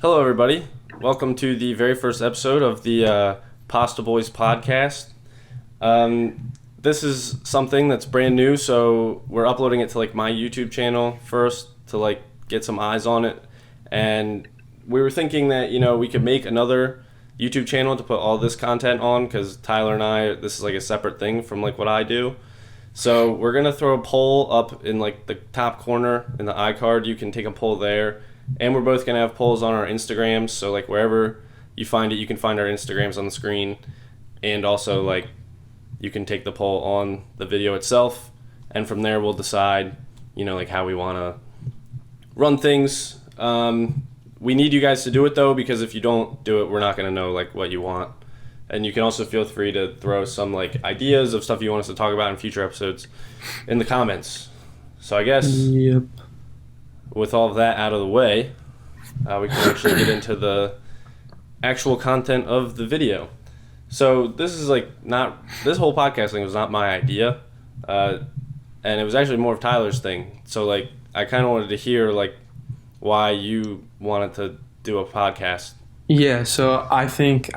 Hello, everybody. Welcome to the very first episode of the Pasta Boys podcast. This is something that's brand new, so we're uploading it to like my YouTube channel first to like get some eyes on it. And we were thinking that we could make another YouTube channel to put all this content on, because Tyler and I, this is like a separate thing from like what I do. So we're gonna throw a poll up in like the top corner in the iCard. You can take a poll there. And we're both going to have polls on our Instagrams, so like wherever you find it, you can find our Instagrams on the screen. And also like you can take the poll on the video itself, and from there we'll decide, like how we want to run things. We need you guys to do it though, because if you don't do it, we're not going to know like what you want. And you can also feel free to throw some like ideas of stuff you want us to talk about in future episodes in the comments. So I guess with all of that out of the way, we can actually get into the actual content of the video. So this is like this whole podcast thing was not my idea, and it was actually more of Tyler's thing. So like I kind of wanted to hear like why you wanted to do a podcast. Yeah, so I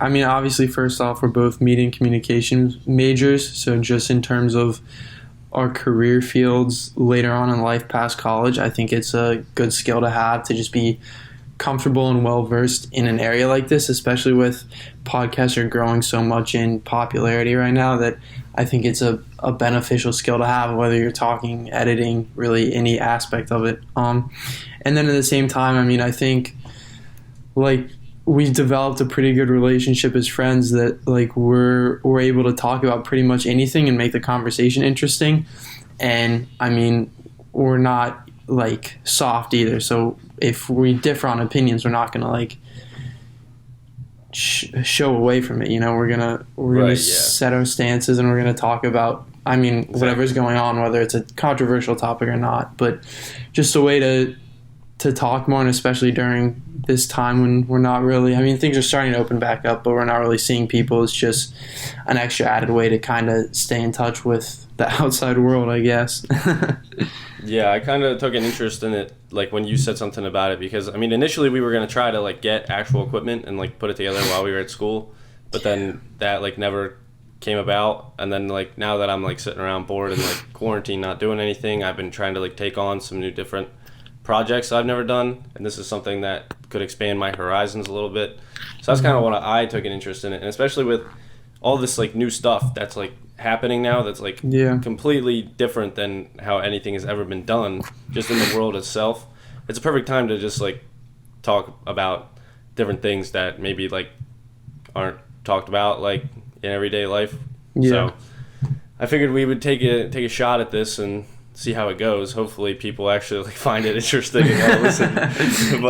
mean, obviously, first off, we're both media and communications majors, so just in terms of our career fields later on in life past college, I think it's a good skill to have, to just be comfortable and well-versed in an area like this, especially with podcasts are growing so much in popularity right now, that I think it's a beneficial skill to have, whether you're talking, editing, really any aspect of it. And then at the same time, I mean, I think like we've developed a pretty good relationship as friends that like we're able to talk about pretty much anything and make the conversation interesting. And I mean, we're not like soft either. So if we differ on opinions, we're not gonna like show away from it. We're gonna set our stances, and we're gonna talk about, I mean, whatever's going on, whether it's a controversial topic or not. But just a way to talk more, and especially during this time when we're not really, I mean, things are starting to open back up, but we're not really seeing people. It's just an extra added way to kind of stay in touch with the outside world, I guess. Yeah, I kind of took an interest in it like when you said something about it, because I mean initially we were going to try to like get actual equipment and like put it together while we were at school, but then that like never came about. And then like now that I'm like sitting around bored and like quarantine, not doing anything, I've been trying to like take on some new different projects I've never done, and this is something that could expand my horizons a little bit. So that's kind of what I took an interest in it, and especially with all this like new stuff that's like happening now, that's like completely different than how anything has ever been done just in the world itself. It's a perfect time to just like talk about different things that maybe like aren't talked about like in everyday life. So I figured we would take a shot at this and see how it goes. Hopefully people actually like find it interesting and want to listen.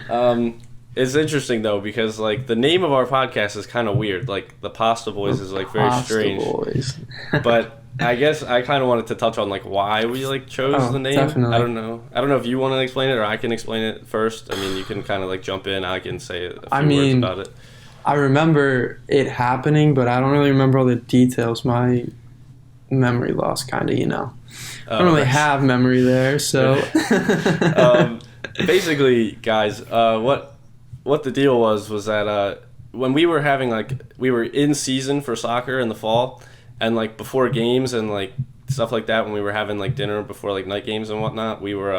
But it's interesting though, because like the name of our podcast is kind of weird. Like the Pasta Boys is like very strange. Boys. But I guess I kind of wanted to touch on like why we like chose the name. Definitely. I don't know if you want to explain it or I can explain it first. I mean, you can kind of like jump in. I can say a few words about it. I remember it happening, but I don't really remember all the details. My memory loss kind of, I don't really have memory there, so basically guys, what the deal was that when we were having like, we were in season for soccer in the fall, and like before games and like stuff like that, when we were having like dinner before like night games and whatnot, we were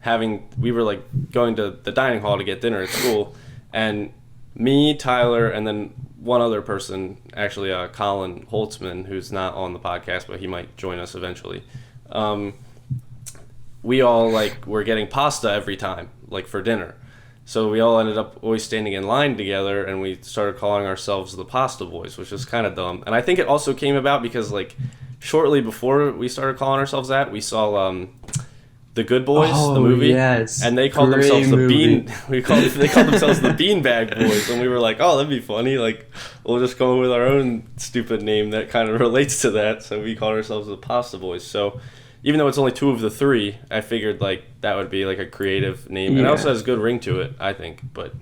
like going to the dining hall to get dinner at school, and me, Tyler, and then one other person, actually Colin Holtzman, who's not on the podcast, but he might join us eventually. We all like were getting pasta every time, like for dinner. So we all ended up always standing in line together, and we started calling ourselves the Pasta Boys, which is kind of dumb. And I think it also came about because like shortly before we started calling ourselves that, we saw The Good Boys, the movie, and they called themselves the they called themselves the Beanbag Boys, and we were like, oh, that'd be funny. Like, we'll just go with our own stupid name that kind of relates to that. So we called ourselves the Pasta Boys. So even though it's only two of the three, I figured like that would be like a creative name, and it also has a good ring to it, I think. But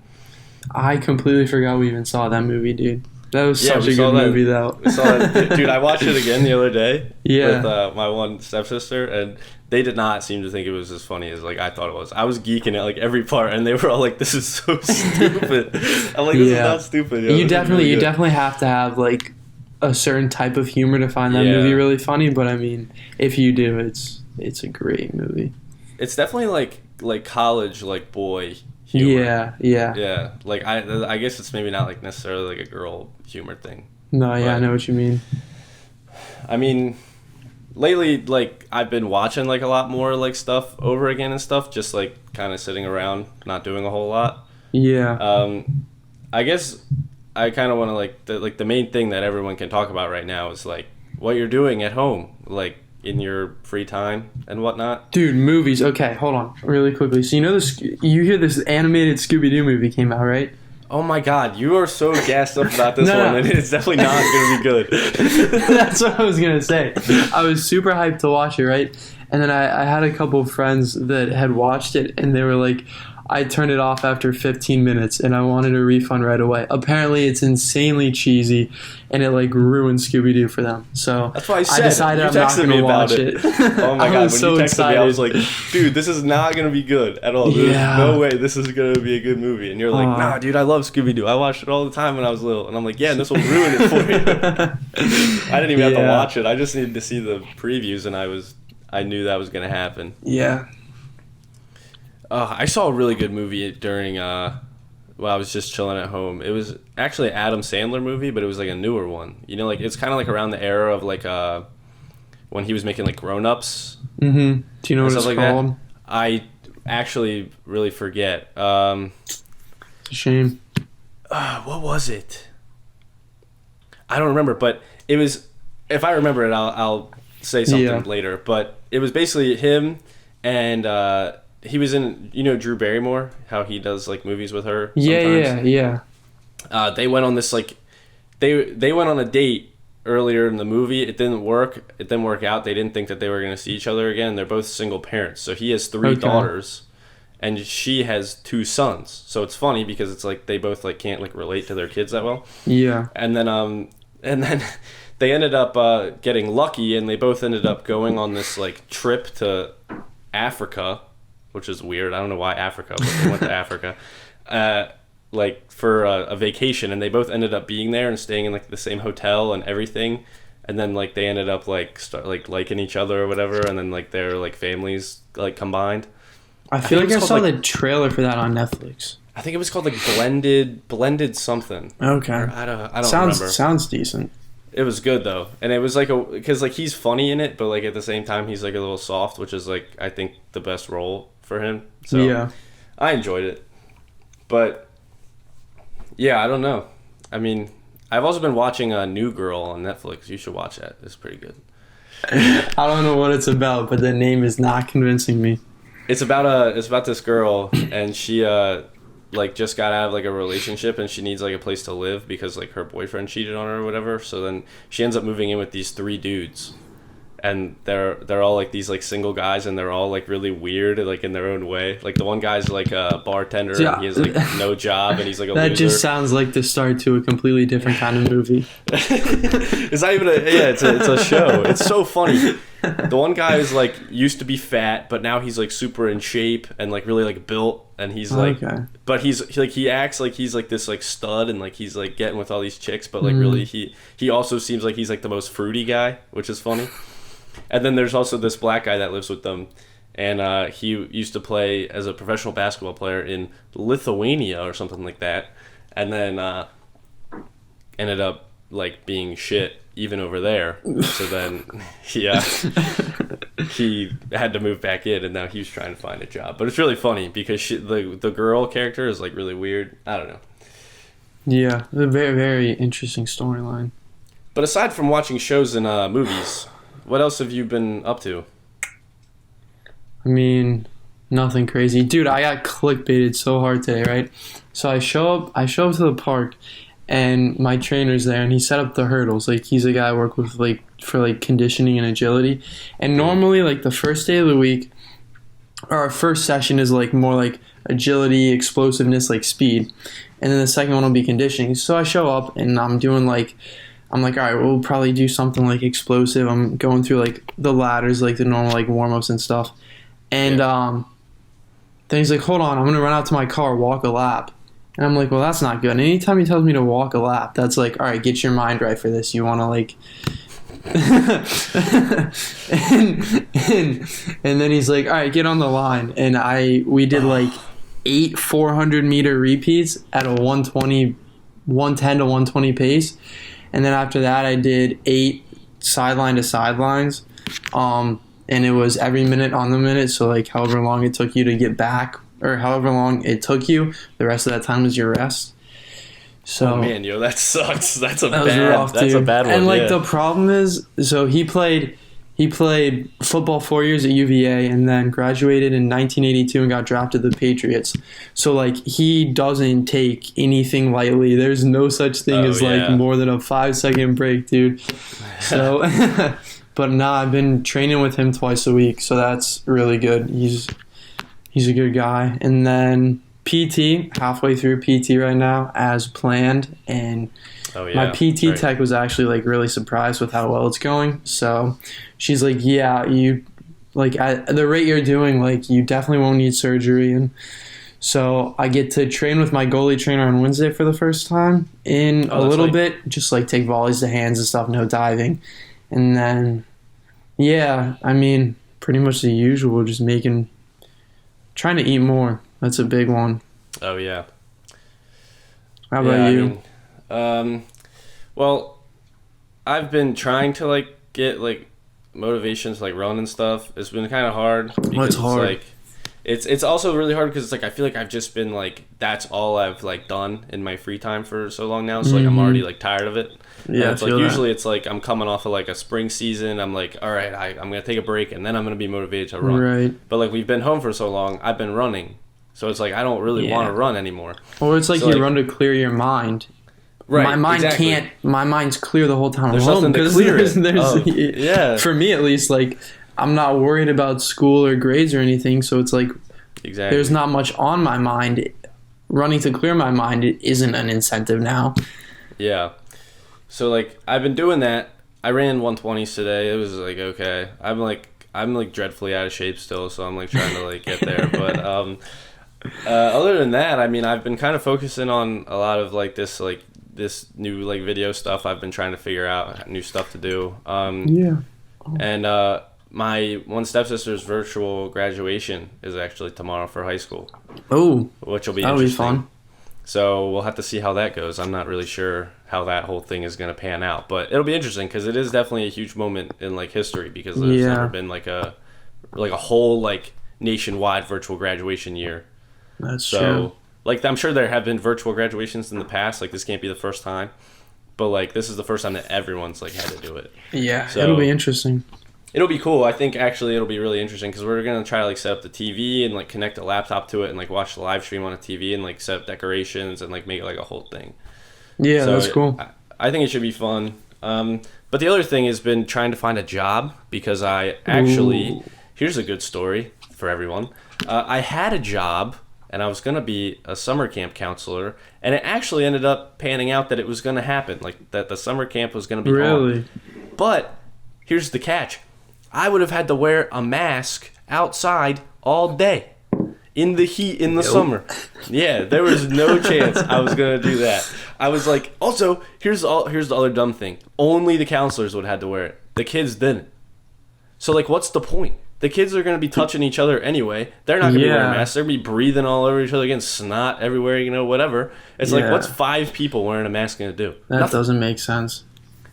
I completely forgot we even saw that movie, dude. That was Yeah, such we a saw good that. movie, though. We saw that. Dude, I watched it again the other day Yeah. with my one stepsister, and they did not seem to think it was as funny as like I thought it was. I was geeking at like every part, and they were all like, "This is so stupid." I'm like, "This is not stupid." Yo. This You is definitely, really you good." definitely have to have like a certain type of humor to find that Yeah. movie really funny. But I mean, if you do, it's a great movie. It's definitely like college like boy humor. Yeah. Yeah, like I guess it's maybe not like necessarily like a girl humor thing. No, yeah, I But- know what you mean. I mean, lately, like I've been watching like a lot more like stuff over again and stuff, just like kind of sitting around, not doing a whole lot. Yeah. I guess I kind of want to the main thing that everyone can talk about right now is like what you're doing at home, like in your free time and whatnot. Dude, movies. Okay, hold on, really quickly. So you hear this animated Scooby-Doo movie came out, right? Oh my God, you are so gassed up about this No. one, and it's definitely not going to be good. That's what I was gonna say. I was super hyped to watch it, right? And then I had a couple of friends that had watched it, and they were like, I turned it off after 15 minutes, and I wanted a refund right away. Apparently, it's insanely cheesy, and it like ruined Scooby-Doo for them. So That's why I said. decided You I'm not texted gonna me about watch it. Oh my I God, was when so you texted excited. me, I was like, dude, this is not going to be good at all. There's Yeah. no way this is going to be a good movie. And you're like, Aw. nah, dude, I love Scooby-Doo. I watched it all the time when I was little. And I'm like, yeah, and this will ruin it for you. I didn't even have to Yeah. watch it. I just needed to see the previews, and I knew that was going to happen. Yeah. I saw a really good movie during while I was just chilling at home. It was actually an Adam Sandler movie, but it was like a newer one. You know, like it's kind of like around the era of like when he was making like Grown Ups. Mm-hmm. Do you know what Stuff it's like that. called? I actually really forget. It's a shame. What was it? I don't remember, but it was. If I remember it, I'll say something Yeah. later. But it was basically him, and he was in. You know Drew Barrymore, how he does like movies with her. Sometimes. Yeah. They went on this like, they went on a date earlier in the movie. It didn't work. It didn't work out. They didn't think that they were going to see each other again. They're both single parents. So he has 3 Okay. daughters, and she has 2 sons. So it's funny because it's like they both like can't like relate to their kids that well. Yeah. And then they ended up getting lucky, and they both ended up going on this like trip to Africa, which is weird. I don't know why Africa, but they went to Africa. Like for a vacation, and they both ended up being there and staying in like the same hotel and everything, and then like they ended up like liking each other or whatever, and then like their like families like combined. I feel think like I it's saw called, the trailer for that on Netflix. I think it was called like blended something. Okay. Or I don't remember. Sounds decent. It was good though, and it was like because like he's funny in it, but like at the same time he's like a little soft, which is like I think the best role for him. So Yeah. I enjoyed it, but yeah, I don't know. I mean, I've also been watching a New Girl on Netflix. You should watch that. It's pretty good. I don't know what it's about, but the name is not convincing me. It's about this girl, and she like just got out of like a relationship, and she needs like a place to live because like her boyfriend cheated on her or whatever. So then she ends up moving in with these 3 dudes, and they're all like these like single guys, and they're all like really weird like in their own way. Like the one guy's like a bartender, Yeah. and he has like no job, and he's like a That loser. just sounds like the start to a completely different kind of movie. It's not even it's a show. It's so funny. The one guy is like used to be fat, but now he's like super in shape and like really like built, and he's like Okay. but he acts like he's like this like stud, and like he's like getting with all these chicks, but like really he also seems like he's like the most fruity guy, which is funny. And then there's also this black guy that lives with them, and he used to play as a professional basketball player in Lithuania or something like that, and then ended up like being shit even over there. So then he had to move back in, and now he's trying to find a job. But it's really funny because the girl character is like really weird. I don't know. Yeah, a very, very interesting storyline. But aside from watching shows and movies, what else have you been up to? I mean, nothing crazy. Dude, I got clickbaited so hard today, right? So I show up to the park, and my trainer's there, and he set up the hurdles. Like, he's a guy I work with like for like conditioning and agility. And normally like the first day of the week, or our first session is like more like agility, explosiveness, like speed. And then the second one will be conditioning. So I show up and I'm like, all right, we'll probably do something like explosive. I'm going through like the ladders, like the normal like warm-ups and stuff. And then he's like, hold on, I'm going to run out to my car, walk a lap. And I'm like, well, that's not good. And anytime he tells me to walk a lap, that's like, all right, get your mind right for this. You want to like... and then he's like, all right, get on the line. And we did like 8 400-meter repeats at a 110 to 120 pace. And then after that, I did 8 sideline to sidelines. And it was every minute on the minute. So like however long it took you to get back or however long it took you, the rest of that time was your rest. So, oh man, yo, that sucks. That's a bad bad one. And like the problem is, so he played football 4 years at UVA and then graduated in 1982 and got drafted to the Patriots. So like he doesn't take anything lightly. There's no such thing as like more than a 5-second break, dude. So, but I've been training with him twice a week, so that's really good. He's a good guy. And then PT, halfway through PT right now as planned, and my PT tech was actually like really surprised with how well it's going. So she's like, yeah, you like at the rate you're doing, like you definitely won't need surgery. And so I get to train with my goalie trainer on Wednesday for the first time in a little bit, just like take volleys to hands and stuff, no diving. And then I mean pretty much the usual, just trying to eat more. That's a big one. Oh, yeah. How about you? Well, I've been trying to, like, get, like, motivation to, like, run and stuff. It's been kind of hard. Because it's hard? Like, it's also really hard because, it's like, I feel like I've just been, like, that's all I've, like, done in my free time for so long now. So, like, I'm already, like, tired of it. Yeah, and it's like, usually it's, like, I'm coming off of, like, a spring season. I'm like, all right, I'm going to take a break, and then I'm going to be motivated to run. Right. But, like, we've been home for so long, I've been running. So it's like I don't really want to run anymore. Or it's like so you run to clear your mind. Right. My mind can't. My mind's clear the whole time. There's nothing to clear it. Yeah. For me, at least, like I'm not worried about school or grades or anything. So it's like there's not much on my mind. Running to clear my mind isn't an incentive now. Yeah. So like I've been doing that. I ran 120s today. It was like okay. I'm like dreadfully out of shape still, so I'm like trying to like get there. But other than that, I mean, I've been kind of focusing on a lot of like this new like video stuff. I've been trying to figure out new stuff to do. And my one stepsister's virtual graduation is actually tomorrow for high school. Oh, which will be that'll interesting. Be fun. So we'll have to see how that goes. I'm not really sure how that whole thing is going to pan out, but it'll be interesting because it is definitely a huge moment in like history because there's never been like a whole like nationwide virtual graduation year. That's true. Like I'm sure there have been virtual graduations in the past. Like this can't be the first time, but like this is the first time that everyone's like had to do it. Yeah, so it'll be interesting. It'll be cool. I think actually it'll be really interesting because we're gonna try to like set up the TV and like connect a laptop to it and like watch the live stream on a TV and like set up decorations and like make it like a whole thing. Yeah, so that's cool. I think it should be fun. But the other thing has been trying to find a job because I actually here's a good story for everyone. I had a job. And I was going to be a summer camp counselor. And it actually ended up panning out that it was going to happen. Like, that the summer camp was going to be on. But, here's the catch. I would have had to wear a mask outside all day. In the heat, in the summer. Yeah, there was no chance I was going to do that. I was like, also, here's the other dumb thing. Only the counselors would have had to wear it. The kids didn't. So, like, what's the point? The kids are going to be touching each other anyway. They're not going to be wearing masks. They're going to be breathing all over each other, getting snot everywhere, you know, whatever. It's like, what's 5 people wearing a mask going to do? That doesn't make sense.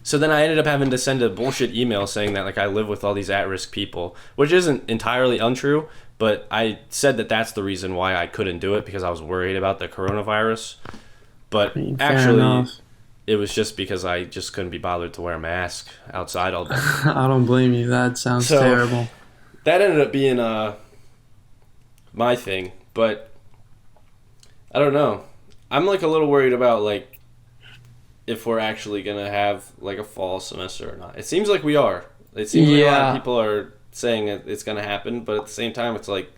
So then I ended up having to send a bullshit email saying that, like, I live with all these at-risk people, which isn't entirely untrue, but I said that that's the reason why I couldn't do it, because I was worried about the coronavirus. But actually, it was just because I just couldn't be bothered to wear a mask outside all day. I don't blame you. That sounds terrible. That ended up being my thing, but I don't know. I'm like a little worried about like if we're actually gonna have like a fall semester or not. It seems like we are. It seems like a lot of people are saying it's gonna happen, but at the same time, it's like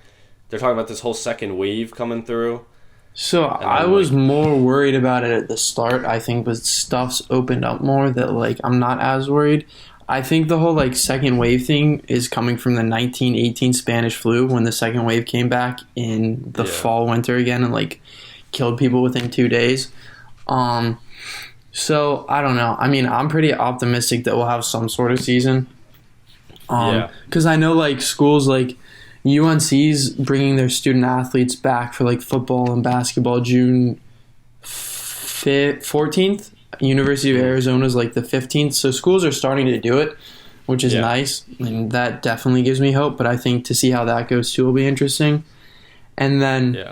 they're talking about this whole second wave coming through. So I was more worried about it at the start. I think, but stuff's opened up more that like I'm not as worried. I think the whole like second wave thing is coming from the 1918 Spanish flu when the second wave came back in the fall winter again and like killed people within 2 days. So I don't know. I mean, I'm pretty optimistic that we'll have some sort of season. Because I know like schools like UNC's bringing their student athletes back for like football and basketball June 14th. University of Arizona's like the 15th. So schools are starting to do it, which is nice. And that definitely gives me hope. But I think to see how that goes too will be interesting. And then,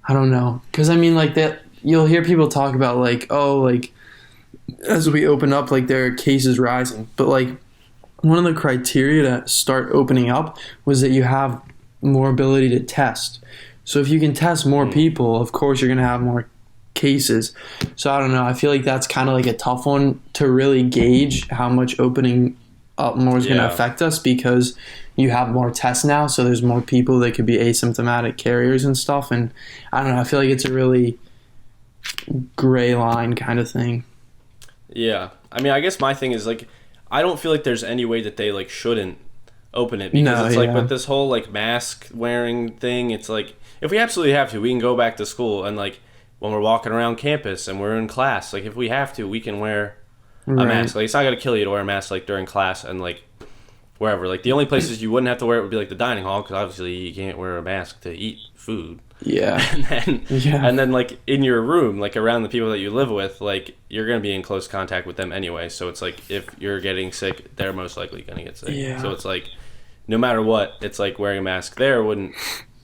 I don't know. Because I mean, like that, you'll hear people talk about like, oh, like as we open up, like there are cases rising. But like one of the criteria to start opening up was that you have more ability to test. So if you can test more people, of course you're going to have more cases. So I don't know. I feel like that's kind of like a tough one to really gauge how much opening up more is going to affect us because you have more tests now. So there's more people that could be asymptomatic carriers and stuff. And I don't know. I feel like it's a really gray line kind of thing. Yeah. I mean, I guess my thing is like, I don't feel like there's any way that they like shouldn't open it because it's like with this whole like mask wearing thing, it's like if we absolutely have to, we can go back to school and like when we're walking around campus and we're in class, like if we have to, we can wear a mask. Like it's not gonna kill you to wear a mask like during class and like wherever. Like the only places you wouldn't have to wear it would be like the dining hall because obviously you can't wear a mask to eat food. Yeah. And then like in your room, like around the people that you live with, like you're gonna be in close contact with them anyway. So it's like if you're getting sick, they're most likely gonna get sick. Yeah. So it's like no matter what, it's like wearing a mask there wouldn't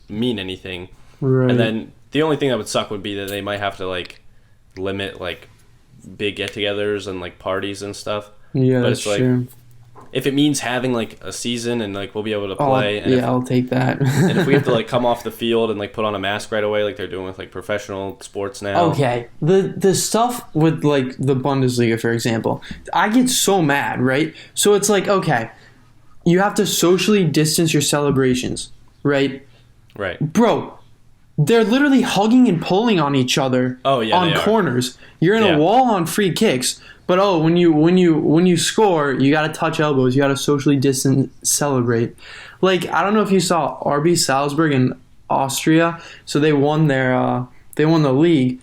mean anything. Right. And then the only thing that would suck would be that they might have to like limit like big get-togethers and like parties and stuff. Yeah, but that's it's like, true. If it means having like a season and like we'll be able to play, I'll take that. and if we have to like come off the field and like put on a mask right away, like they're doing with like professional sports now. Okay, the stuff with like the Bundesliga, for example, I get so mad, right? So it's like, okay, you have to socially distance your celebrations, right? Right. Bro, they're literally hugging and pulling on each other on corners. You're in a wall on free kicks. But when you score, you gotta touch elbows. You gotta socially distance celebrate. Like I don't know if you saw RB Salzburg in Austria. So they won the league.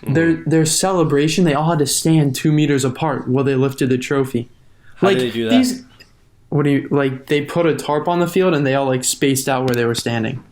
Their celebration, they all had to stand 2 meters apart while they lifted the trophy. How did they do that? They put a tarp on the field and they all like spaced out where they were standing.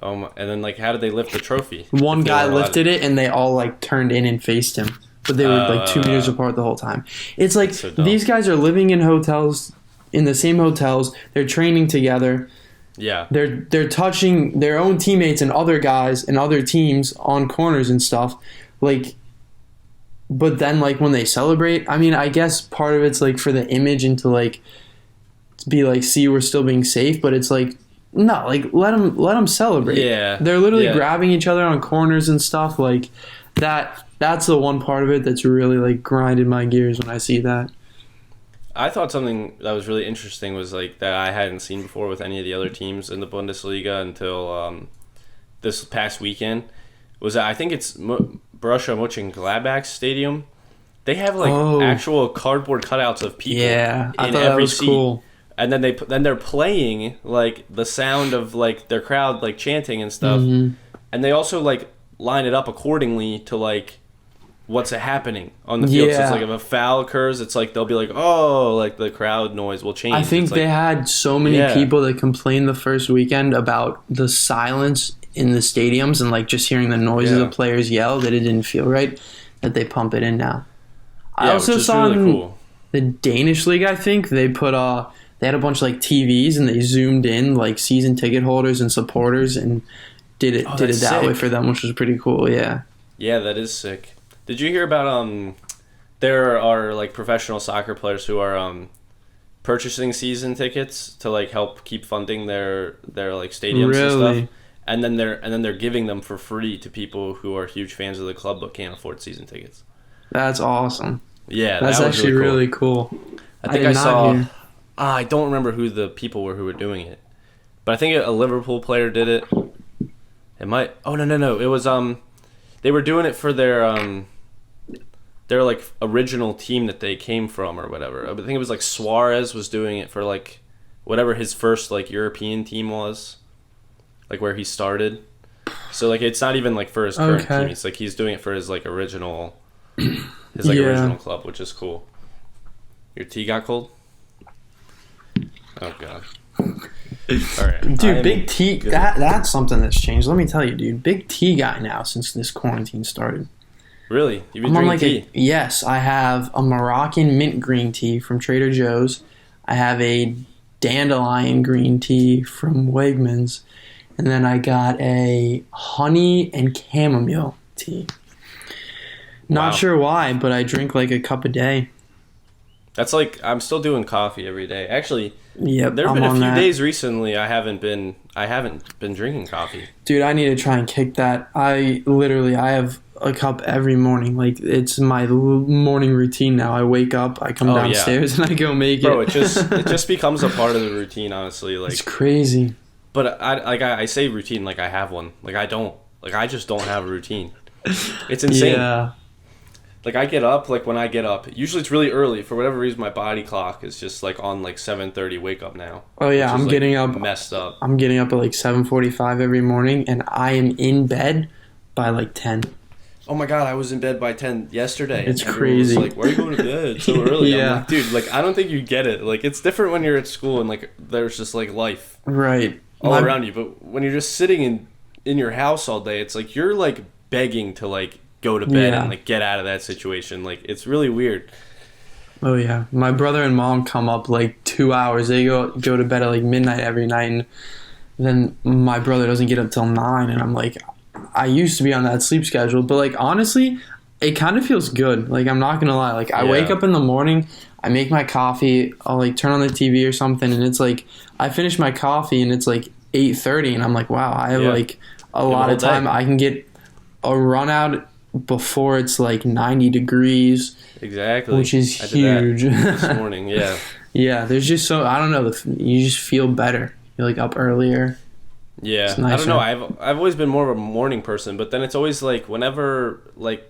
And then like how did they lift the trophy? One guy lifted it and they all like turned in and faced him. But they were like 2 meters apart the whole time. It's like these guys are living in hotels, in the same hotels. They're training together. Yeah. They're touching their own teammates and other guys and other teams on corners and stuff. Like, but then like when they celebrate, I mean, I guess part of it's like for the image and to like be like, see, we're still being safe. But it's like, no, like let them celebrate. Yeah. They're literally grabbing each other on corners and stuff like that. That's the one part of it that's really like grinded my gears when I see that. I thought something that was really interesting was like that I hadn't seen before with any of the other teams in the Bundesliga until this past weekend was that I think it's Borussia Mönchengladbach's stadium. They have like actual cardboard cutouts of people I in thought every that was seat. cool. And then they're playing like the sound of like their crowd like chanting and stuff. Mm-hmm. And they also like line it up accordingly to like what's happening on the field. So it's like if a foul occurs, it's like they'll be like, oh, like the crowd noise will change. I think it's they like, had so many people that complained the first weekend about the silence in the stadiums and like just hearing the noises of players yell that it didn't feel right, that they pump it in now. I also saw really in the Danish league, I think they put they had a bunch of like TVs and they zoomed in like season ticket holders and supporters and did it that way for them, which was pretty cool. Yeah, that is sick. Did you hear about there are like professional soccer players who are purchasing season tickets to like help keep funding their like stadiums and stuff, and then they're giving them for free to people who are huge fans of the club but can't afford season tickets. That's awesome. Yeah, that's actually really cool. I think I saw. I don't remember who the people were who were doing it, but I think a Liverpool player did it. It might. Oh no. It was they were doing it for their like original team that they came from or whatever. I think it was like Suarez was doing it for like whatever his first like European team was, like where he started. So like it's not even like for his current team. It's like he's doing it for his like original original club, which is cool. Your tea got cold? Oh god. All right. Dude, Big T, that's something that's changed. Let me tell you, dude. Big T guy now since this quarantine started. Really? You've been drinking tea? Yes, I have a Moroccan mint green tea from Trader Joe's. I have a dandelion green tea from Wegmans. And then I got a honey and chamomile tea. Not sure why, but I drink like a cup a day. That's like, I'm still doing coffee every day. Actually, yep, there have been a few days recently I haven't been drinking coffee. Dude, I need to try and kick that. I have a cup every morning. Like, it's my morning routine now. I wake up, I come downstairs, and I go make it. Bro, it just becomes a part of the routine, honestly. Like, it's crazy. But I say routine like I have one. Like, I don't. Like, I just don't have a routine. It's insane. Yeah. Like, I get up, like, when I get up, usually it's really early. For whatever reason, my body clock is just, like, on, like, 7:30 wake up now. Oh, yeah, I'm getting up. Messed up. I'm getting up at, like, 7:45 every morning, and I am in bed by, like, 10. Oh, my God, I was in bed by 10 yesterday. It's crazy. Like, why are you going to bed so early? Yeah. I'm like, dude, like, I don't think you get it. Like, it's different when you're at school and, like, there's just, like, life. Right. All around you. But when you're just sitting in your house all day, it's like you're, like, begging to, like, go to bed and like get out of that situation. Like, it's really weird. Oh yeah, my brother and mom come up like 2 hours. They go to bed at like midnight every night, and then my brother doesn't get up till 9. And I'm like, I used to be on that sleep schedule, but like honestly, it kind of feels good. Like, I'm not gonna lie. Like, I wake up in the morning, I make my coffee, I'll like turn on the TV or something, and it's like I finish my coffee and it's like 8:30, and I'm like, wow, I have like a lot of time. I can get a run out before it's like 90 degrees. Exactly. Which is huge. This morning, yeah. Yeah, there's just I don't know, you just feel better. You're like up earlier. Yeah. I don't know. I've always been more of a morning person, but then it's always like whenever like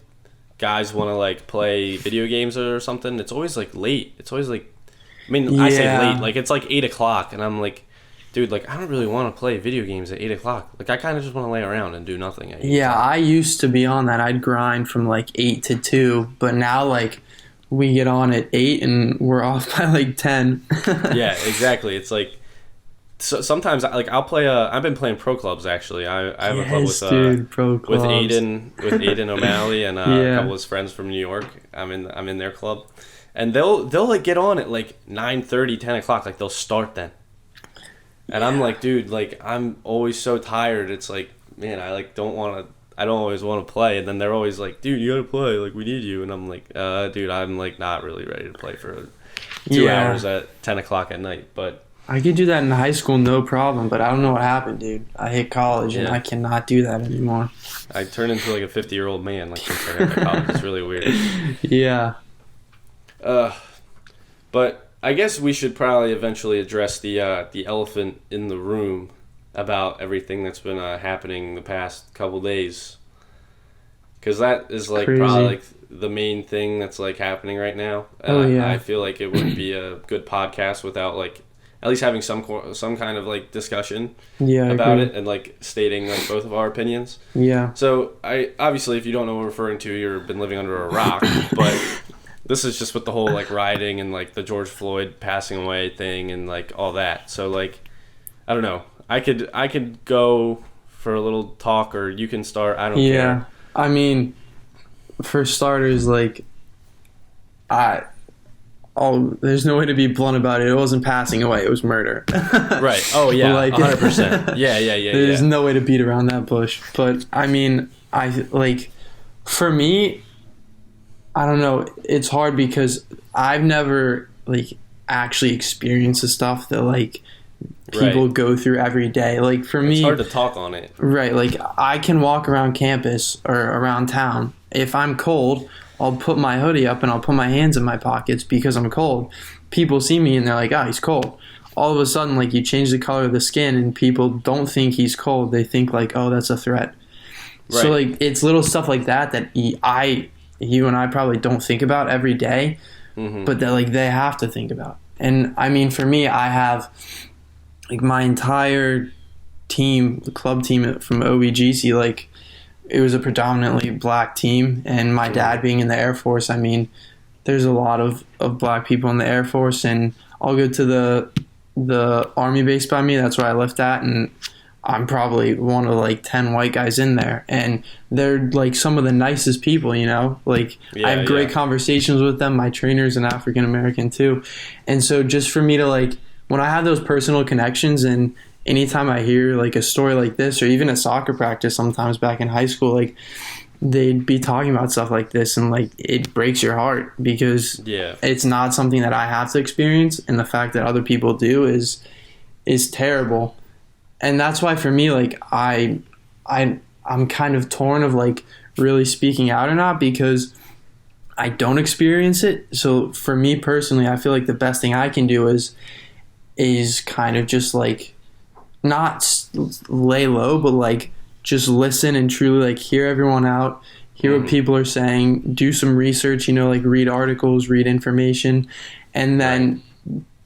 guys want to like play video games or something, it's always like late. It's always like, I mean, I say late, like it's like 8 o'clock, and I'm like, dude, like, I don't really want to play video games at 8 o'clock. Like, I kind of just want to lay around and do nothing at 8 Yeah, I used to be on that. I'd grind from, like, 8 to 2. But now, like, we get on at 8 and we're off by, like, 10. Yeah, exactly. It's like, so sometimes, like, I'll play, I've been playing pro clubs, actually. I have a club with Aiden O'Malley and a couple of his friends from New York. I'm in their club. And they'll like, get on at, like, 9:30, 10 o'clock. Like, they'll start then. And I'm like, dude, like, I'm always so tired. It's like, man, I don't always want to play. And then they're always like, dude, you got to play. Like, we need you. And I'm like, dude, I'm, like, not really ready to play for 2 hours at 10 o'clock at night. But I could do that in high school, no problem. But I don't know what happened, dude. I hit college, and I cannot do that anymore. I turned into, like, a 50-year-old man, like, since I got to college. It's really weird. Yeah. But I guess we should probably eventually address the elephant in the room about everything that's been happening the past couple days, because that is like probably like the main thing that's like happening right now. I feel like it wouldn't be a good podcast without like at least having some kind of like discussion about it and like stating like both of our opinions. Yeah. So obviously if you don't know what we're referring to, you've been living under a rock, but. This is just with the whole, like, rioting and, like, the George Floyd passing away thing and, like, all that. So, like, I don't know. I could go for a little talk, or you can start. I don't care. Yeah. I mean, for starters, like, there's no way to be blunt about it. It wasn't passing away. It was murder. Right. Oh, yeah. Like, 100%. Yeah. There's no way to beat around that bush. But, I mean, for me, I don't know. It's hard because I've never like actually experienced the stuff that like people go through every day. Like for me, it's hard to talk on it. Right. Like I can walk around campus or around town. If I'm cold, I'll put my hoodie up and I'll put my hands in my pockets because I'm cold. People see me and they're like, "Oh, he's cold." all of a sudden, like, you change the color of the skin and people don't think he's cold. They think like, oh, that's a threat. Right. So like, it's little stuff like that you and I probably don't think about every day, but that like they have to think about. And I mean, for me, I have like my entire team, the club team from OBGC, like it was a predominantly black team, and my dad being in the Air Force, I mean, there's a lot of black people in the Air Force, and I'll go to the Army base by me, that's where I left at, and I'm probably one of like 10 white guys in there, and they're like some of the nicest people, you know, like I have great conversations with them. My trainer's an African American too. And so just for me to like, when I have those personal connections, and anytime I hear like a story like this, or even at soccer practice sometimes back in high school, like they'd be talking about stuff like this, and like it breaks your heart because it's not something that I have to experience, and the fact that other people do is terrible. And that's why for me, like I'm kind of torn of like really speaking out or not, because I don't experience it. So for me personally, I feel like the best thing I can do is kind of just like not lay low, but like just listen and truly like hear everyone out, hear what people are saying, do some research, you know, like read articles, read information, and then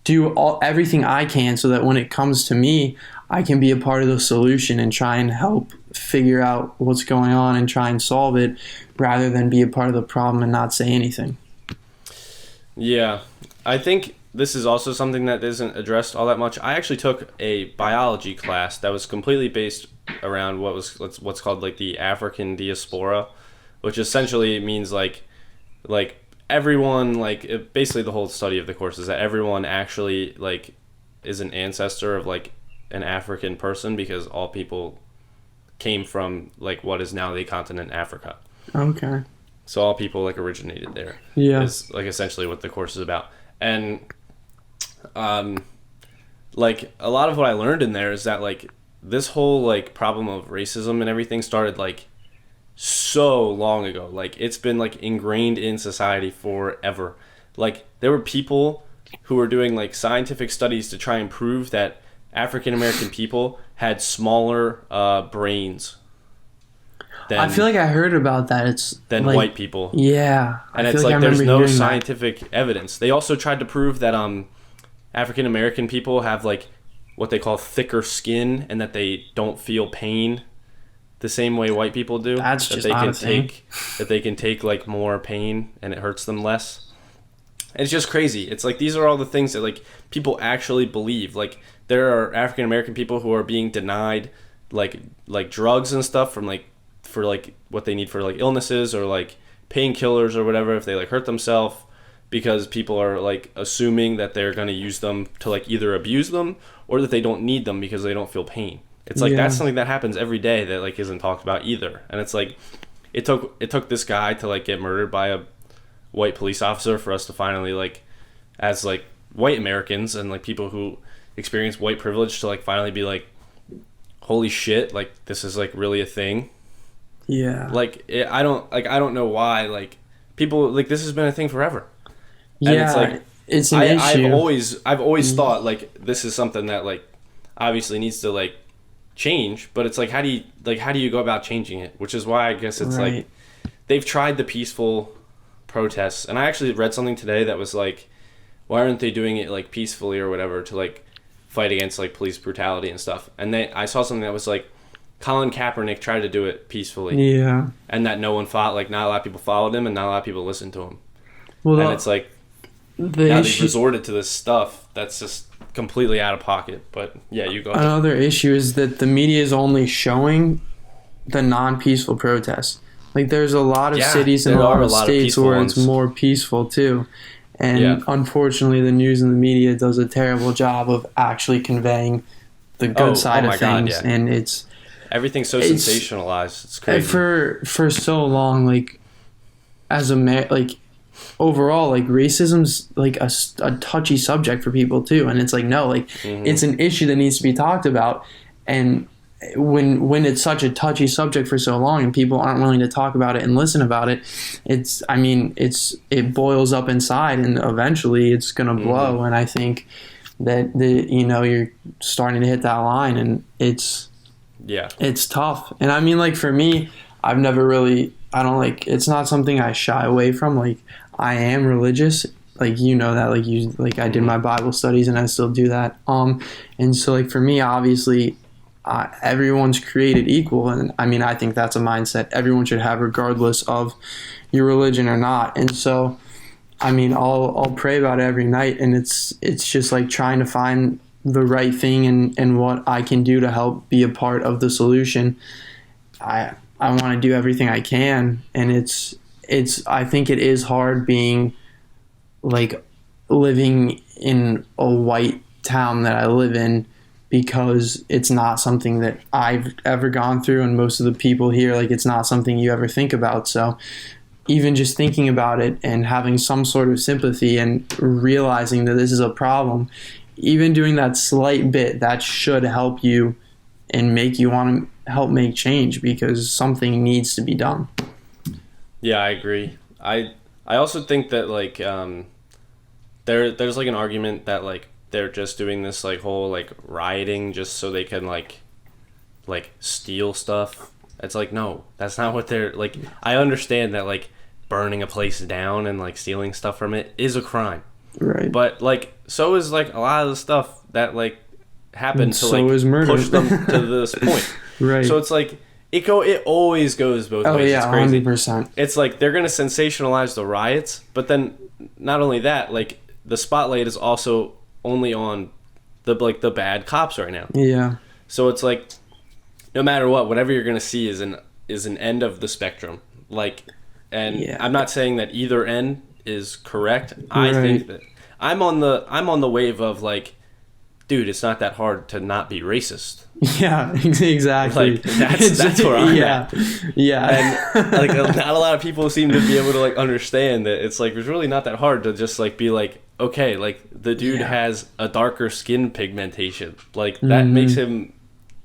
do everything I can so that when it comes to me, I can be a part of the solution and try and help figure out what's going on and try and solve it, rather than be a part of the problem and not say anything. Yeah, I think this is also something that isn't addressed all that much. I actually took a biology class that was completely based around what's called like the African diaspora, which essentially means like everyone, like basically the whole study of the course is that everyone actually like is an ancestor of like an African person, because all people came from like what is now the continent Africa. Okay. So all people like originated there. Yeah. Is like essentially what the course is about. And like a lot of what I learned in there is that like this whole like problem of racism and everything started like so long ago. Like it's been like ingrained in society forever. Like there were people who were doing like scientific studies to try and prove that African American people had smaller brains than, I feel like I heard about that. Than like, white people. Yeah. And it's like there's no scientific evidence. They also tried to prove that African American people have like what they call thicker skin, and that they don't feel pain the same way white people do. That's just not a thing. That they can take like more pain and it hurts them less. And it's just crazy. It's like these are all the things that like people actually believe. Like there are African American people who are being denied like drugs and stuff from like for like what they need for like illnesses or like painkillers or whatever if they like hurt themselves, because people are like assuming that they're going to use them to like either abuse them or that they don't need them because they don't feel pain. It's like that's something that happens every day that like isn't talked about either. And it's like it took this guy to like get murdered by a white police officer for us to finally like, as like white Americans and like people who experience white privilege, to like finally be like, holy shit, like this is like really a thing. Yeah. Like I don't know why like people like this has been a thing forever. Yeah. And it's like it's an issue. I've always thought like this is something that like obviously needs to like change, but it's like how do you go about changing it? Which is why I guess it's like they've tried the peaceful protests, and I actually read something today that was like, why aren't they doing it like peacefully or whatever to like fight against like police brutality and stuff? And I saw something that was like Colin Kaepernick tried to do it peacefully, and that no one fought, like not a lot of people followed him and not a lot of people listened to him. Well, and it's like now they've resorted to this stuff that's just completely out of pocket. But yeah, you go ahead. Another issue is that the media is only showing the non-peaceful protests. Like there's a lot of cities and a lot of states where it's more peaceful too. And unfortunately the news and the media does a terrible job of actually conveying the good side of things. And it's everything's so sensationalized. It's crazy. For so long, like as like overall, like racism's like a touchy subject for people too. And it's like, no, like it's an issue that needs to be talked about. And when it's such a touchy subject for so long and people aren't willing to talk about it and listen about it, it boils up inside and eventually it's going to blow. And I think you're starting to hit that line, and it's tough. And I mean, like, for me, I've never really, I don't like, it's not something I shy away from. Like, I am religious, like, that, like I did my Bible studies and I still do that. And so, like, for me, obviously, everyone's created equal, and I mean, I think that's a mindset everyone should have regardless of your religion or not. And so, I mean, I'll pray about it every night, and it's just like trying to find the right thing and what I can do to help be a part of the solution. I want to do everything I can, and I think it is hard being like living in a white town that I live in, because it's not something that I've ever gone through, and most of the people here, like, it's not something you ever think about. So even just thinking about it and having some sort of sympathy and realizing that this is a problem, even doing that slight bit, that should help you and make you want to help make change, because something needs to be done. Yeah, I agree. I also think that, like, there's like an argument that, like, they're just doing this, like, whole, like, rioting just so they can like steal stuff. It's like, no, that's not what they're like. I understand that, like, burning a place down and, like, stealing stuff from it is a crime, right? But, like, so is, like, a lot of the stuff that, like, happened to, so like, is murder. Push them to this point. Right. So it's like it always goes both ways. Yeah, it's crazy. 100%. It's like they're gonna sensationalize the riots, but then not only that, like, the spotlight is also only on the bad cops right now. Yeah. So it's like, no matter what, whatever you're gonna see is an end of the spectrum. Like, and yeah. I'm not saying that either end is correct. I think that I'm on the wave of, like, dude, it's not that hard to not be racist. Yeah, exactly. Like, that's where I'm at. Yeah. And, like, not a lot of people seem to be able to, like, understand that it's, like, it's really not that hard to just, like, be like, okay, like, the dude has a darker skin pigmentation. Like, that makes him,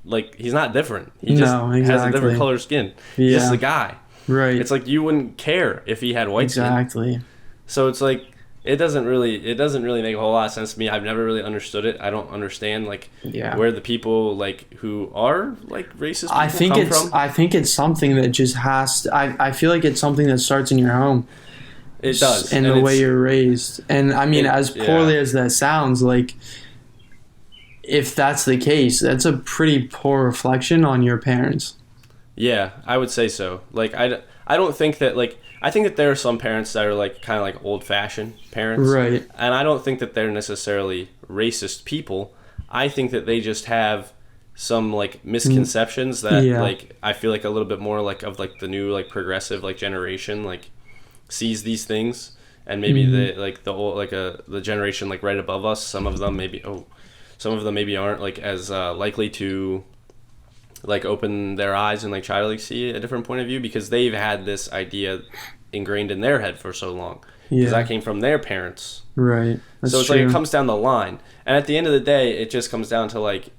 like, he's not different. He just has a different color skin. He's just a guy. Right. It's like you wouldn't care if he had white skin. Exactly. So it's like, it doesn't really make a whole lot of sense to me. I've never really understood it. I don't understand, like, where the people, like, who are, like, racist people come from. I think it's something that just has to, I feel like it's something that starts in your home. It does. And the way you're raised. And I mean, as poorly as that sounds, like, if that's the case, that's a pretty poor reflection on your parents. Yeah, I would say so. Like, I don't think that, like, I think that there are some parents that are, like, kind of like old-fashioned parents. Right. And I don't think that they're necessarily racist people. I think that they just have some, like, misconceptions that, like, I feel like a little bit more, like, of, like, the new, like, progressive, like, generation, like, sees these things. And maybe the generation, like, right above us, some of them maybe aren't, like, as likely to, like, open their eyes and, like, try to, like, see a different point of view, because they've had this idea ingrained in their head for so long. Because that came from their parents. Right. That's so it's true. like it comes down the line. And at the end of the day, it just comes down to, like,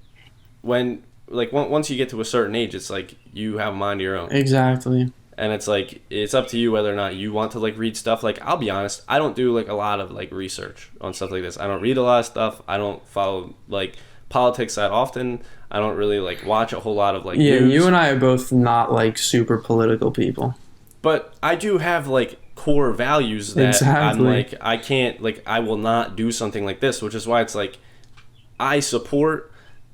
when, like, once you get to a certain age, it's like you have a mind of your own. Exactly. And it's like, it's up to you whether or not you want to, like, read stuff. Like, I'll be honest, I don't do, like, a lot of, like, research on stuff like this. I don't read a lot of stuff. I don't follow, like, politics that often. I don't really, like, watch a whole lot of, like, news. You and I are both not, like, super political people. But I do have, like, core values that I'm like, I can't, like, I will not do something like this, which is why it's like, I support,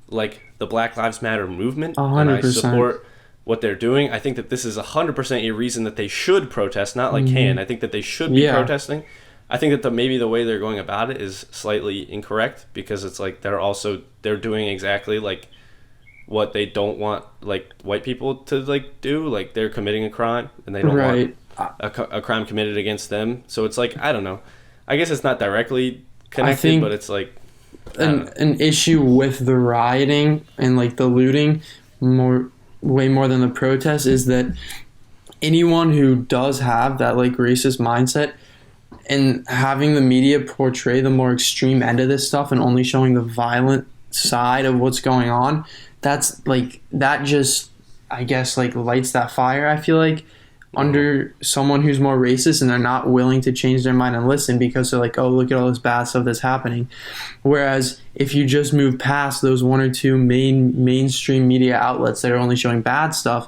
like, the Black Lives Matter movement. 100%. And I support what they're doing. I think that this is 100% a reason that they should protest, not like can. I think that they should be protesting. I think that maybe the way they're going about it is slightly incorrect, because it's like they're doing exactly, like, what they don't want, like, white people to, like, do. Like, they're committing a crime, and they don't want a crime committed against them. So it's like, I don't know. I guess it's not directly connected, but it's like an issue with the rioting and, like, the looting way more than the protest is that anyone who does have that, like, racist mindset, and having the media portray the more extreme end of this stuff and only showing the violent side of what's going on, that's, like, that just, I guess, like, lights that fire, I feel like, under someone who's more racist, and they're not willing to change their mind and listen because they're like, oh, look at all this bad stuff that's happening. Whereas if you just move past those one or two mainstream media outlets that are only showing bad stuff,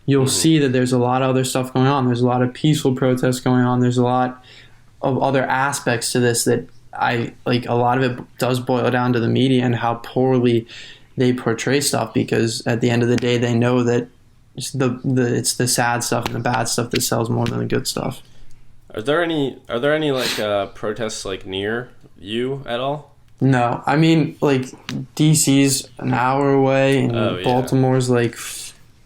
you'll see that there's a lot of other stuff going on. There's a lot of peaceful protests going on. There's a lot of other aspects to this that I like. A lot of it does boil down to the media and how poorly they portray stuff, because at the end of the day, they know that it's the sad stuff and the bad stuff that sells more than the good stuff. Are there any like protests like near you at all? No, I mean, like, DC's an hour away and Baltimore's like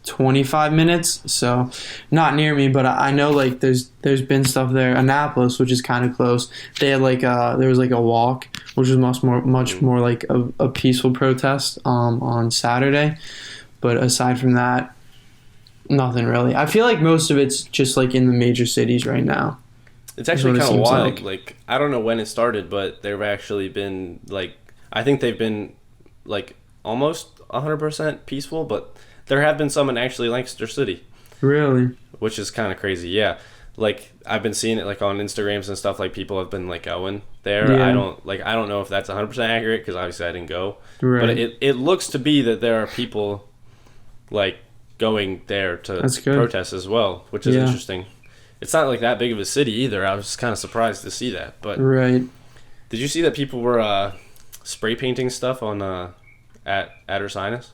25 minutes, so not near me, but I know like there's been stuff there. Annapolis, which is kind of close, they had like there was like a walk, which was much more like a peaceful protest on Saturday. But aside from that, nothing really. I feel like most of it's just like in the major cities right now. It's actually kind of wild. Like, I don't know when it started, but there have actually been like, I think they've been like almost 100% peaceful, but there have been some in actually Lancaster City. Really? Which is kind of crazy. Yeah. Like, I've been seeing it like on Instagrams and stuff, like people have been like going there. Yeah. I don't know if that's 100% accurate, because obviously I didn't go. Right. But it looks to be that there are people like going there to protest as well, which is interesting. It's not like that big of a city either. I was just kind of surprised to see that. But did you see that people were spray painting stuff on at Ursinus?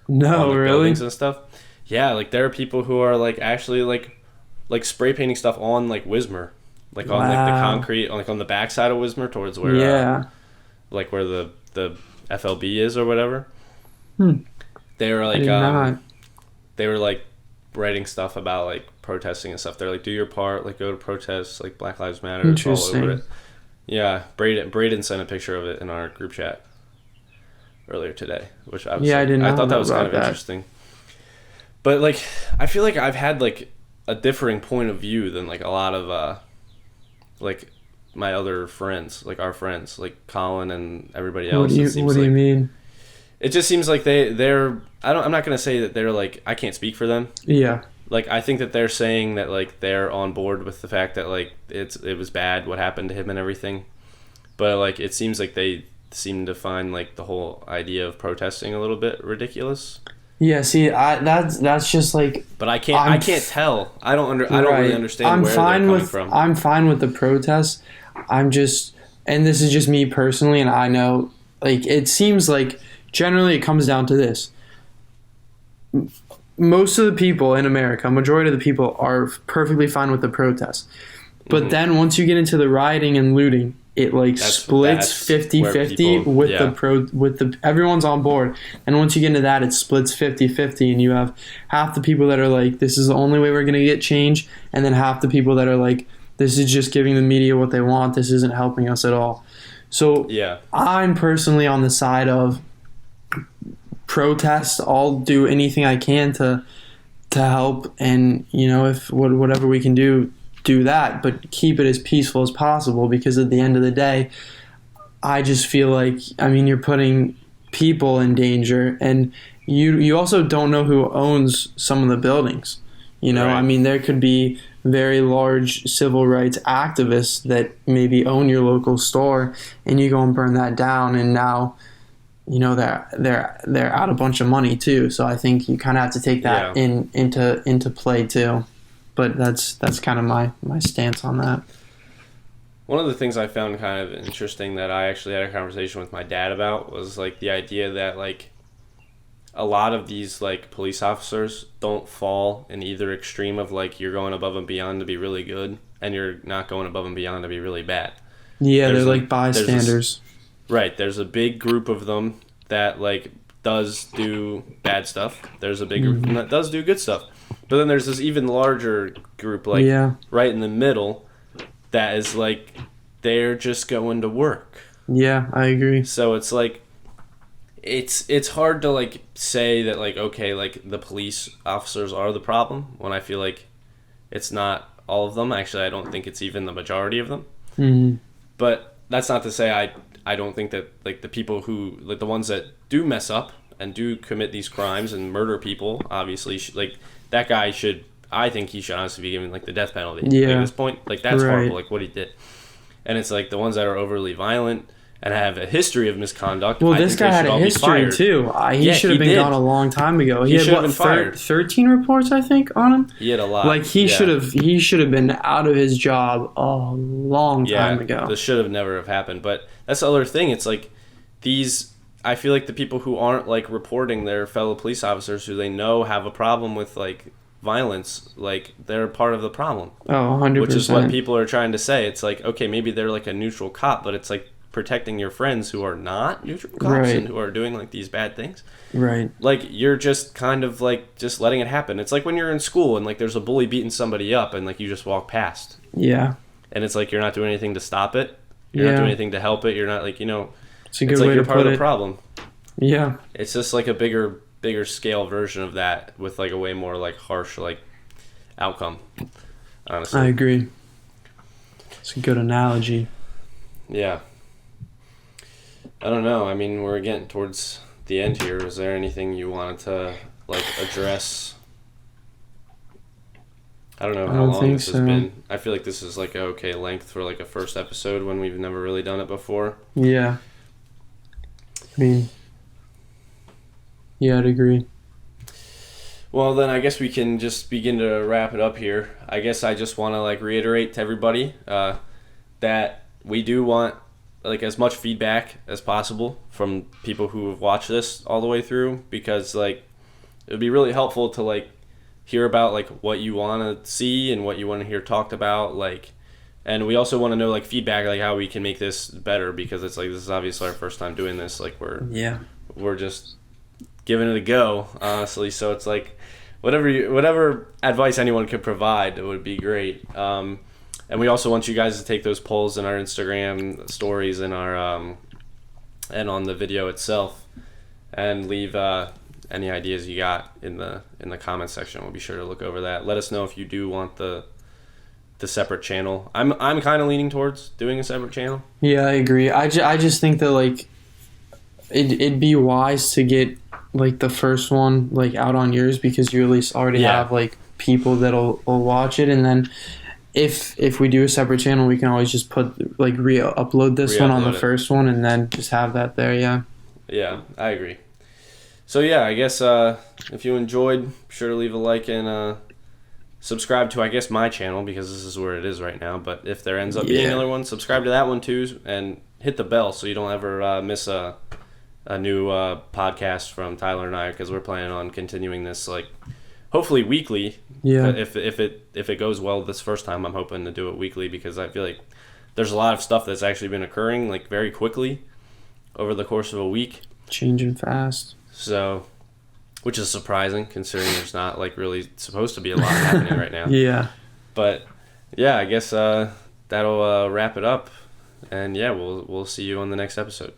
No, on the really? Buildings and stuff. Yeah, like there are people who are like actually like spray painting stuff on like Wismer, like on like the concrete, like on the backside of Wismer towards where like where the FLB is or whatever. They were like they were like writing stuff about like protesting and stuff. They're like, do your part, like go to protests, like Black Lives Matter. Interesting. All over it. Yeah, Braden sent a picture of it in our group chat earlier today, which I thought that was kind of interesting. But like, I feel like I've had like a differing point of view than like a lot of like my other friends, like our friends, like Colin and everybody else. What do you mean? It just seems like they're I'm not gonna say that they're like, I can't speak for them. Yeah. Like, I think that they're saying that like they're on board with the fact that like it was bad what happened to him and everything, but like it seems like they seem to find like the whole idea of protesting a little bit ridiculous. Yeah, see, that's just like. But I can't tell. I don't really understand where they're coming from. I'm fine with the protests. I'm just, and this is just me personally, and I know, like, it seems like generally it comes down to this. Most of the people in America, majority of the people, are perfectly fine with the protests. But then once you get into the rioting and looting, it like splits 50-50 with the everyone's on board. And once you get into that, it splits 50-50, and you have half the people that are like, this is the only way we're going to get change, and then half the people that are like, this is just giving the media what they want, this isn't helping us at all. So I'm personally on the side of protest. I'll do anything I can to help, and if whatever we can do that, but keep it as peaceful as possible, because at the end of the day, I just feel like, you're putting people in danger, and you also don't know who owns some of the buildings. Right. There could be very large civil rights activists that maybe own your local store, and you go and burn that down, and now they're out a bunch of money too. So I think you kind of have to take that into play too. But that's kind of my stance on that. One of the things I found kind of interesting that I actually had a conversation with my dad about was like the idea that like a lot of these like police officers don't fall in either extreme of like you're going above and beyond to be really good and you're not going above and beyond to be really bad. Yeah, they're like bystanders. Right. There's a big group of them that like does do bad stuff. There's a big group of them that does do good stuff. But then there's this even larger group, like right in the middle, that is like they're just going to work. Yeah, I agree. So it's like it's hard to like say that like, okay, like the police officers are the problem, when I feel like it's not all of them. Actually, I don't think it's even the majority of them. Mm-hmm. But that's not to say I don't think that like the people who like the ones that do mess up and do commit these crimes and murder people, obviously like that guy should I think he should honestly be given like the death penalty. Yeah. Like, at this point, like that's Right. horrible. Like what he did, and it's like the ones that are overly violent and have a history of misconduct. Well, I this think they guy had should a all be history fired. too. He Yeah, should he have been did. gone a long time ago. He had should have what, been fired. 13 reports, I think, on him. He had a lot. Like he should have been out of his job a long time ago. This should have never have happened. But that's the other thing. It's like these. I feel like the people who aren't like reporting their fellow police officers who they know have a problem with like violence, like they're part of the problem. Oh, 100%. Which is what people are trying to say. It's like, okay, maybe they're like a neutral cop, but it's like protecting your friends who are not neutral cops Right. and who are doing like these bad things. Right. Like you're just kind of like just letting it happen. It's like when you're in school and like there's a bully beating somebody up and like you just walk past. Yeah. And it's like you're not doing anything to stop it. You're not doing anything to help it. You're not like, It's a good it's like way you're to part put of the it. problem. Yeah. It's just like a bigger scale version of that with like a way more like harsh like outcome. Honestly. I agree. It's a good analogy. Yeah. I don't know. I mean, we're getting towards the end here. Is there anything you wanted to like address? I don't know how long this has been. I feel like this is like a okay length for like a first episode when we've never really done it before. Yeah. I mean, yeah, I'd agree. Well, then I guess we can just begin to wrap it up here. I guess I just want to like reiterate to everybody that we do want like as much feedback as possible from people who have watched this all the way through, because like it would be really helpful to like hear about like what you want to see and what you want to hear talked about, like, and we also want to know like feedback like how we can make this better, because it's like this is obviously our first time doing this, like we're just giving it a go, honestly. So it's like whatever advice anyone could provide, it would be great. And we also want you guys to take those polls in our Instagram stories and our and on the video itself, and leave any ideas you got in the comment section. We'll be sure to look over that. Let us know if you do want the separate channel. I'm kind of leaning towards doing a separate channel. Yeah, I agree. I just think that like it'd be wise to get like the first one like out on yours, because you at least already have like people that'll watch it, and then if we do a separate channel, we can always just put like upload this one on the first one and then just have that there. Yeah, I agree. So yeah, I guess if you enjoyed, be sure to leave a like and subscribe to, I guess, my channel, because this is where it is right now. But if there ends up being another one, subscribe to that one too, and hit the bell so you don't ever miss a new podcast from Tyler and I, because we're planning on continuing this like hopefully weekly. Yeah. If it goes well this first time, I'm hoping to do it weekly, because I feel like there's a lot of stuff that's actually been occurring like very quickly over the course of a week. Changing fast. So, which is surprising considering there's not like really supposed to be a lot happening right now. Yeah. But yeah, I guess that'll wrap it up, and yeah, we'll see you on the next episode.